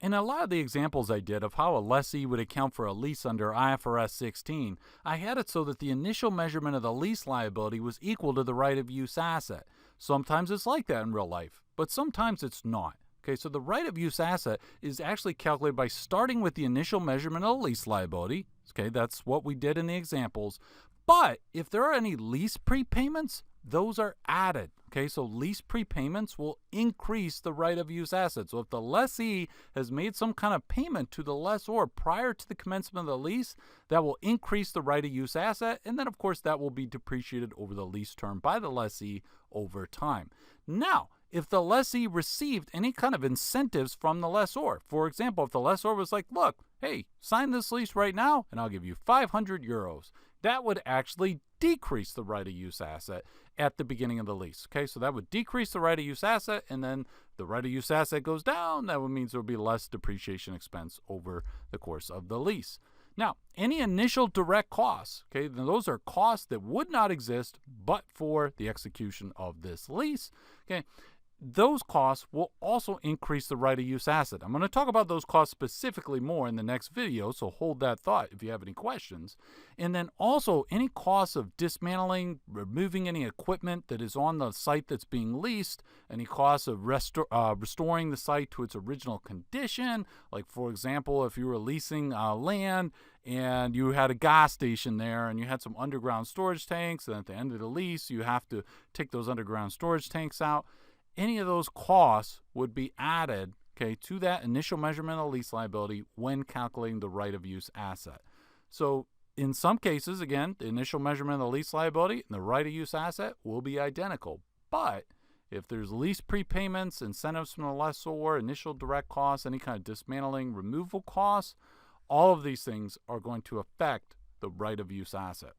in a lot of the examples I did of how a lessee would account for a lease under IFRS 16, I had it so that the initial measurement of the lease liability was equal to the right of use asset. Sometimes it's like that in real life, but sometimes it's not. Okay, so the right of use asset is actually calculated by starting with the initial measurement of the lease liability. Okay, that's what we did in the examples. But if there are any lease prepayments, those are added. Okay, so lease prepayments will increase the right of use asset. So if the lessee has made some kind of payment to the lessor prior to the commencement of the lease, that will increase the right of use asset. And then, of course, that will be depreciated over the lease term by the lessee over time. Now, if the lessee received any kind of incentives from the lessor, for example, if the lessor was like, look, hey, sign this lease right now and I'll give you 500 euros, that would actually decrease the right of use asset at the beginning of the lease. Okay, so that would decrease the right of use asset, and then the right of use asset goes down. That would mean there will be less depreciation expense over the course of the lease. Now, any initial direct costs, okay, those are costs that would not exist but for the execution of this lease. Okay, those costs will also increase the right of use asset. I'm going to talk about those costs specifically more in the next video, so hold that thought if you have any questions. And then also any costs of dismantling, removing any equipment that is on the site that's being leased, any costs of restoring the site to its original condition, like for example, if you were leasing land and you had a gas station there and you had some underground storage tanks, and at the end of the lease you have to take those underground storage tanks out. Any of those costs would be added, okay, to that initial measurement of lease liability when calculating the right of use asset. So in some cases, again, the initial measurement of the lease liability and the right of use asset will be identical. But if there's lease prepayments, incentives from the lessor, initial direct costs, any kind of dismantling, removal costs, all of these things are going to affect the right of use asset.